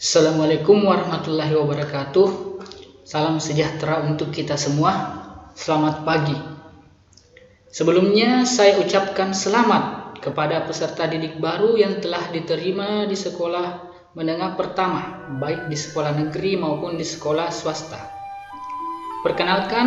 Assalamualaikum warahmatullahi wabarakatuh. Salam sejahtera untuk kita semua. Selamat pagi. Sebelumnya saya ucapkan selamat kepada peserta didik baru yang telah diterima di sekolah menengah pertama, baik di sekolah negeri maupun di sekolah swasta. Perkenalkan,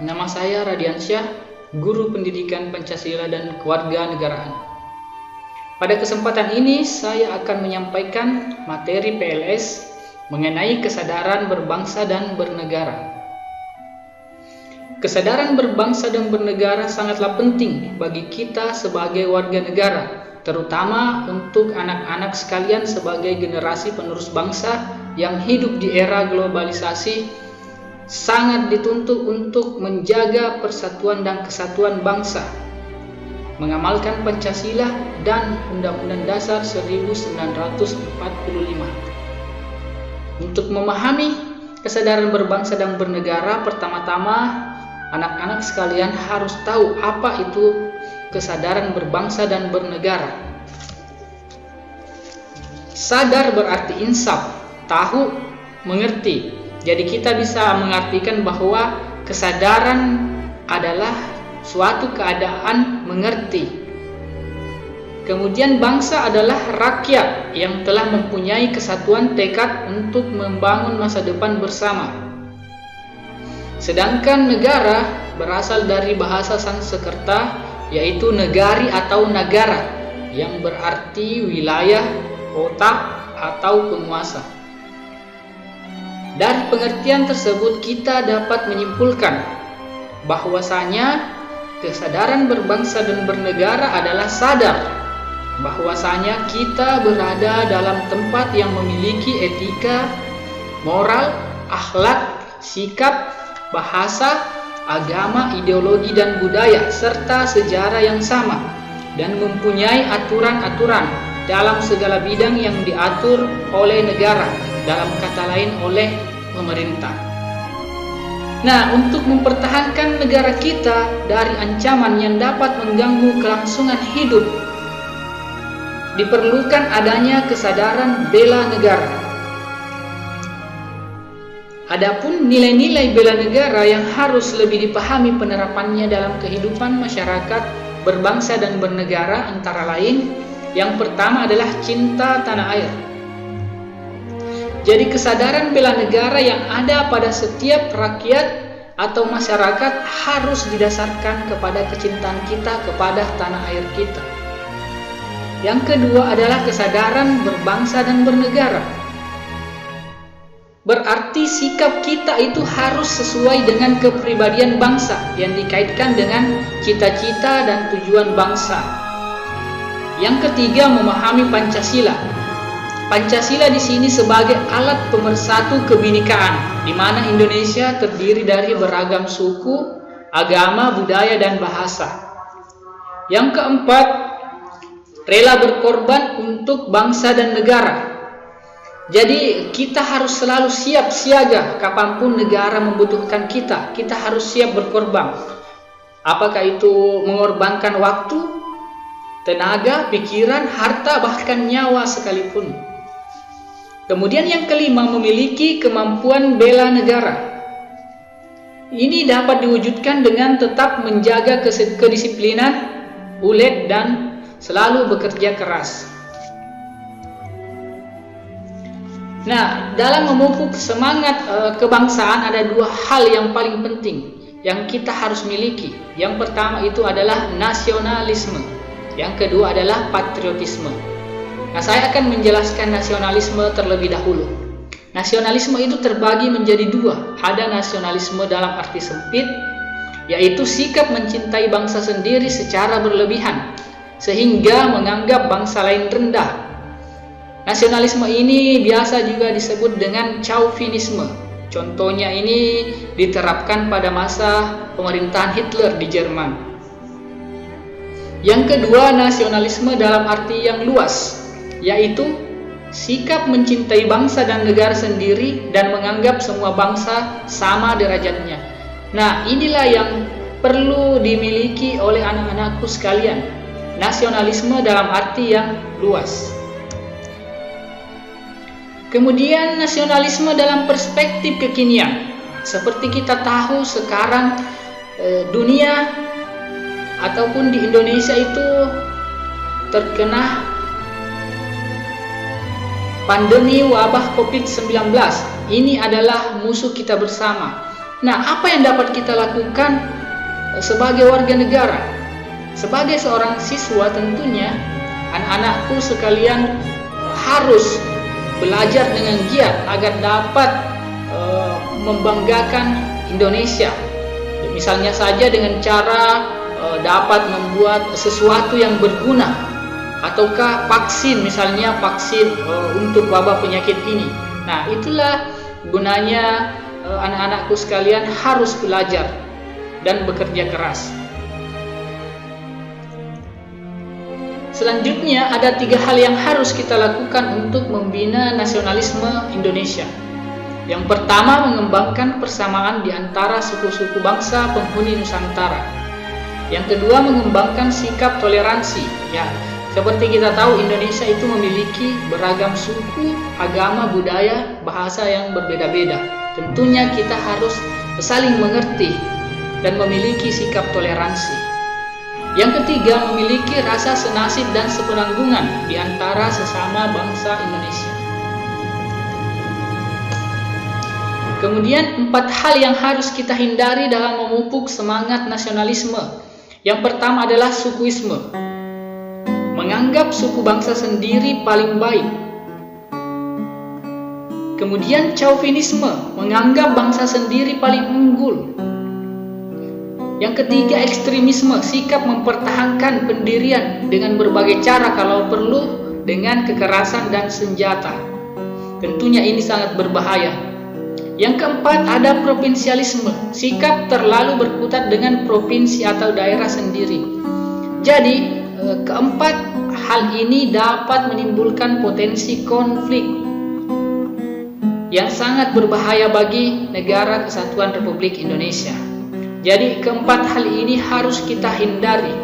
nama saya Radiansyah, Guru Pendidikan Pancasila dan Kewarganegaraan. Pada kesempatan ini saya akan menyampaikan materi PLS mengenai kesadaran berbangsa dan bernegara. Kesadaran berbangsa dan bernegara sangatlah penting bagi kita sebagai warga negara, terutama untuk anak-anak sekalian sebagai generasi penerus bangsa yang hidup di era globalisasi. Sangat dituntut untuk menjaga persatuan dan kesatuan bangsa, mengamalkan Pancasila dan Undang-Undang Dasar 1945. Untuk memahami kesadaran berbangsa dan bernegara, pertama-tama anak-anak sekalian harus tahu apa itu kesadaran berbangsa dan bernegara. Sadar berarti insaf, tahu, mengerti. Jadi kita bisa mengartikan bahwa kesadaran adalah suatu keadaan mengerti. Kemudian bangsa adalah rakyat yang telah mempunyai kesatuan tekad untuk membangun masa depan bersama. Sedangkan negara berasal dari bahasa Sanskerta, yaitu negari atau nagara, yang berarti wilayah, kota, atau penguasa. Dari pengertian tersebut kita dapat menyimpulkan bahwasanya kesadaran berbangsa dan bernegara adalah sadar bahwasanya kita berada dalam tempat yang memiliki etika, moral, akhlak, sikap, bahasa, agama, ideologi dan budaya serta sejarah yang sama dan mempunyai aturan-aturan dalam segala bidang yang diatur oleh negara, dalam kata lain oleh pemerintah. Nah, untuk mempertahankan negara kita dari ancaman yang dapat mengganggu kelangsungan hidup, diperlukan adanya kesadaran bela negara. Adapun nilai-nilai bela negara yang harus lebih dipahami penerapannya dalam kehidupan masyarakat berbangsa dan bernegara antara lain, yang pertama adalah cinta tanah air. Jadi kesadaran bela negara yang ada pada setiap rakyat atau masyarakat harus didasarkan kepada kecintaan kita kepada tanah air kita. Yang kedua adalah kesadaran berbangsa dan bernegara. Berarti sikap kita itu harus sesuai dengan kepribadian bangsa yang dikaitkan dengan cita-cita dan tujuan bangsa. Yang ketiga, memahami Pancasila. Pancasila di sini sebagai alat pemersatu kebinekaan, di mana Indonesia terdiri dari beragam suku, agama, budaya, dan bahasa. Yang keempat, rela berkorban untuk bangsa dan negara. Jadi kita harus selalu siap siaga kapanpun negara membutuhkan kita. Kita harus siap berkorban. Apakah itu mengorbankan waktu, tenaga, pikiran, harta, bahkan nyawa sekalipun. Kemudian yang kelima, memiliki kemampuan bela negara. Ini dapat diwujudkan dengan tetap menjaga kedisiplinan, ulet, dan selalu bekerja keras. Nah, dalam memupuk semangat kebangsaan ada dua hal yang paling penting yang kita harus miliki. Yang pertama itu adalah nasionalisme. Yang kedua adalah patriotisme. Nah, saya akan menjelaskan nasionalisme terlebih dahulu. Nasionalisme itu terbagi menjadi dua. Ada nasionalisme dalam arti sempit, yaitu sikap mencintai bangsa sendiri secara berlebihan, sehingga menganggap bangsa lain rendah. Nasionalisme ini biasa juga disebut dengan chauvinisme. Contohnya ini diterapkan pada masa pemerintahan Hitler di Jerman. Yang kedua, nasionalisme dalam arti yang luas, yaitu sikap mencintai bangsa dan negara sendiri dan menganggap semua bangsa sama derajatnya. Nah, inilah yang perlu dimiliki oleh anak-anakku sekalian. Nasionalisme dalam arti yang luas. Kemudian nasionalisme dalam perspektif kekinian. Seperti kita tahu sekarang dunia ataupun di Indonesia itu terkena pandemi wabah COVID-19. Ini adalah musuh kita bersama. Nah, apa yang dapat kita lakukan sebagai warga negara? Sebagai seorang siswa tentunya anak-anakku sekalian harus belajar dengan giat agar dapat membanggakan Indonesia. Misalnya saja dengan cara dapat membuat sesuatu yang berguna, ataukah vaksin, misalnya vaksin untuk wabah penyakit ini. Nah, itulah gunanya anak-anakku sekalian harus belajar dan bekerja keras. Selanjutnya ada 3 hal yang harus kita lakukan untuk membina nasionalisme Indonesia. Yang pertama, mengembangkan persamaan di antara suku-suku bangsa penghuni Nusantara. Yang kedua, mengembangkan sikap toleransi. Ya, seperti kita tahu Indonesia itu memiliki beragam suku, agama, budaya, bahasa yang berbeda-beda. Tentunya kita harus saling mengerti dan memiliki sikap toleransi. Yang ketiga, memiliki rasa senasib dan sepenanggungan di antara sesama bangsa Indonesia. Kemudian 4 hal yang harus kita hindari dalam memupuk semangat nasionalisme. Yang pertama adalah sukuisme. Menganggap suku bangsa sendiri paling baik. Kemudian chauvinisme, menganggap bangsa sendiri paling unggul. Yang ketiga, ekstremisme, sikap mempertahankan pendirian dengan berbagai cara, kalau perlu dengan kekerasan dan senjata. Tentunya ini sangat berbahaya. Yang keempat, ada provinsialisme, sikap terlalu berkutat dengan provinsi atau daerah sendiri. Jadi, keempat hal ini dapat menimbulkan potensi konflik yang sangat berbahaya bagi negara kesatuan Republik Indonesia. Jadi keempat hal ini harus kita hindari.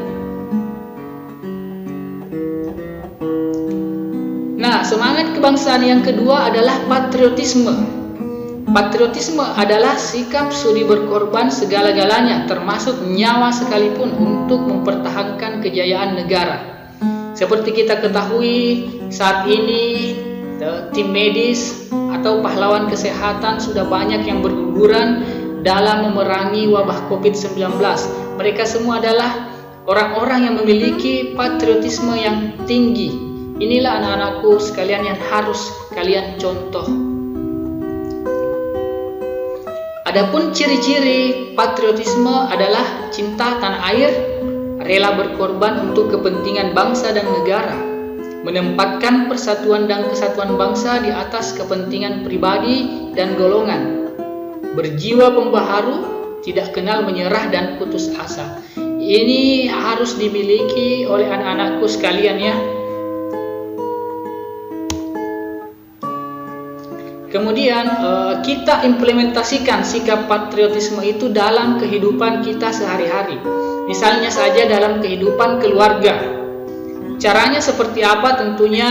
Nah, semangat kebangsaan yang kedua adalah patriotisme. Patriotisme adalah sikap sudi berkorban segala-galanya, termasuk nyawa sekalipun, untuk mempertahankan kejayaan negara. Seperti kita ketahui saat ini, tim medis atau pahlawan kesehatan sudah banyak yang berguguran dalam memerangi wabah COVID-19. Mereka semua adalah orang-orang yang memiliki patriotisme yang tinggi. Inilah anak-anakku sekalian yang harus kalian contoh. Adapun ciri-ciri patriotisme adalah cinta tanah air, rela berkorban untuk kepentingan bangsa dan negara, menempatkan persatuan dan kesatuan bangsa di atas kepentingan pribadi dan golongan, berjiwa pembaharu, tidak kenal menyerah dan putus asa. Ini harus dimiliki oleh anak-anakku sekalian ya. Kemudian kita implementasikan sikap patriotisme itu dalam kehidupan kita sehari-hari. Misalnya saja dalam kehidupan keluarga. Caranya seperti apa? Tentunya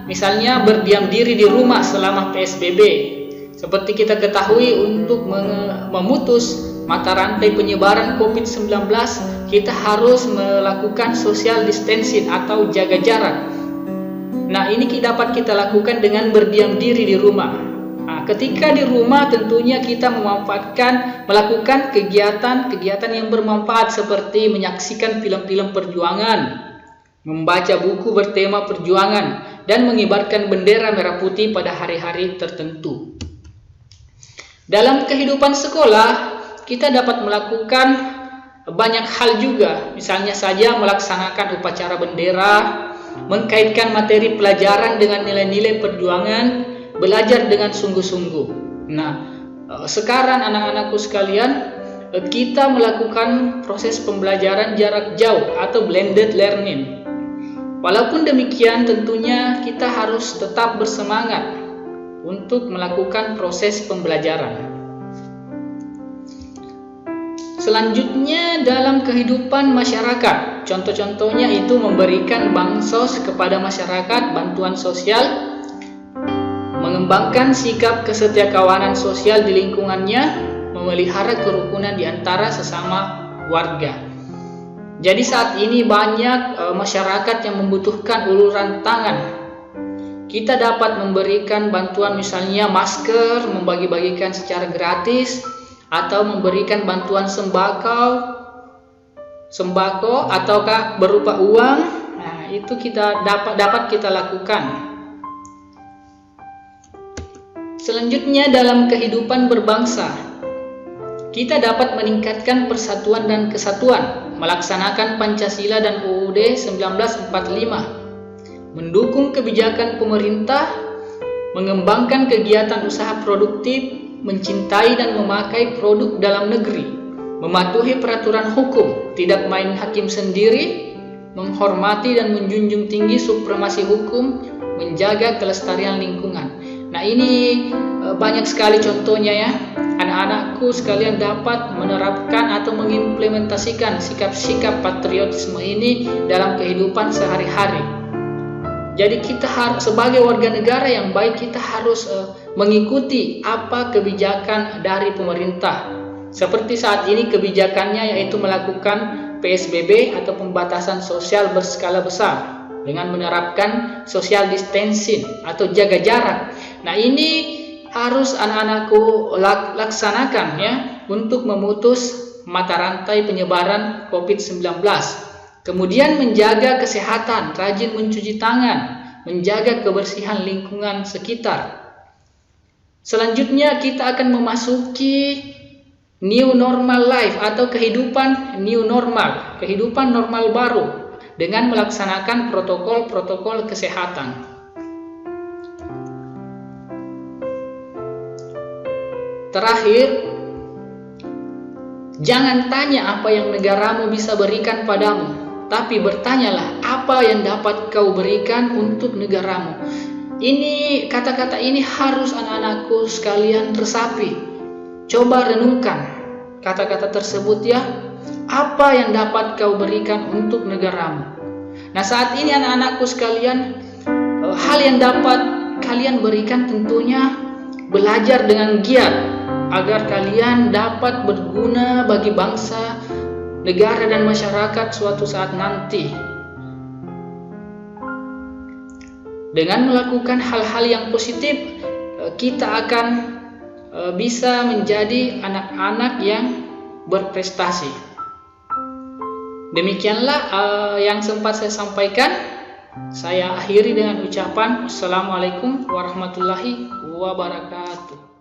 misalnya berdiam diri di rumah selama PSBB. Seperti kita ketahui, untuk memutus mata rantai penyebaran COVID-19, kita harus melakukan social distancing atau jaga jarak. Nah, ini dapat kita lakukan dengan berdiam diri di rumah. Nah, ketika di rumah tentunya kita melakukan kegiatan-kegiatan yang bermanfaat, seperti menyaksikan film-film perjuangan, membaca buku bertema perjuangan, dan mengibarkan bendera merah putih pada hari-hari tertentu. Dalam kehidupan sekolah, kita dapat melakukan banyak hal juga. Misalnya saja melaksanakan upacara bendera, mengkaitkan materi pelajaran dengan nilai-nilai perjuangan, belajar dengan sungguh-sungguh. Nah, sekarang anak-anakku sekalian, kita melakukan proses pembelajaran jarak jauh atau blended learning. Walaupun demikian, tentunya kita harus tetap bersemangat untuk melakukan proses pembelajaran. Selanjutnya, dalam kehidupan masyarakat, contoh-contohnya itu memberikan bansos kepada masyarakat, bantuan sosial, mengembangkan sikap kesetiakawanan sosial di lingkungannya, memelihara kerukunan di antara sesama warga. Jadi saat ini banyak masyarakat yang membutuhkan uluran tangan. Kita dapat memberikan bantuan, misalnya masker, membagi-bagikan secara gratis, atau memberikan bantuan sembako ataukah berupa uang. Nah, itu kita dapat kita lakukan. Selanjutnya, dalam kehidupan berbangsa, kita dapat meningkatkan persatuan dan kesatuan, melaksanakan Pancasila dan UUD 1945, mendukung kebijakan pemerintah, mengembangkan kegiatan usaha produktif, mencintai dan memakai produk dalam negeri, mematuhi peraturan hukum, tidak main hakim sendiri, menghormati dan menjunjung tinggi supremasi hukum, menjaga kelestarian lingkungan. Nah, ini banyak sekali contohnya ya. Anak-anakku sekalian dapat menerapkan atau mengimplementasikan sikap-sikap patriotisme ini dalam kehidupan sehari-hari. Jadi kita harus, sebagai warga negara yang baik, kita harus mengikuti apa kebijakan dari pemerintah. Seperti saat ini kebijakannya yaitu melakukan PSBB atau pembatasan sosial berskala besar dengan menerapkan social distancing atau jaga jarak. Nah, ini harus anak-anakku laksanakan ya, untuk memutus mata rantai penyebaran COVID-19. Kemudian menjaga kesehatan, rajin mencuci tangan, menjaga kebersihan lingkungan sekitar. Selanjutnya kita akan memasuki new normal life atau kehidupan new normal, kehidupan normal baru dengan melaksanakan protokol-protokol kesehatan. Terakhir, jangan tanya apa yang negaramu bisa berikan padamu, tapi bertanyalah apa yang dapat kau berikan untuk negaramu. Ini kata-kata ini harus anak-anakku sekalian resapi. Coba renungkan kata-kata tersebut ya. Apa yang dapat kau berikan untuk negaramu? Nah, saat ini anak-anakku sekalian, hal yang dapat kalian berikan tentunya belajar dengan giat agar kalian dapat berguna bagi bangsa, negara dan masyarakat suatu saat nanti. Dengan melakukan hal-hal yang positif, kita akan bisa menjadi anak-anak yang berprestasi. Demikianlah yang sempat saya sampaikan. Saya akhiri dengan ucapan Assalamualaikum warahmatullahi wabarakatuh.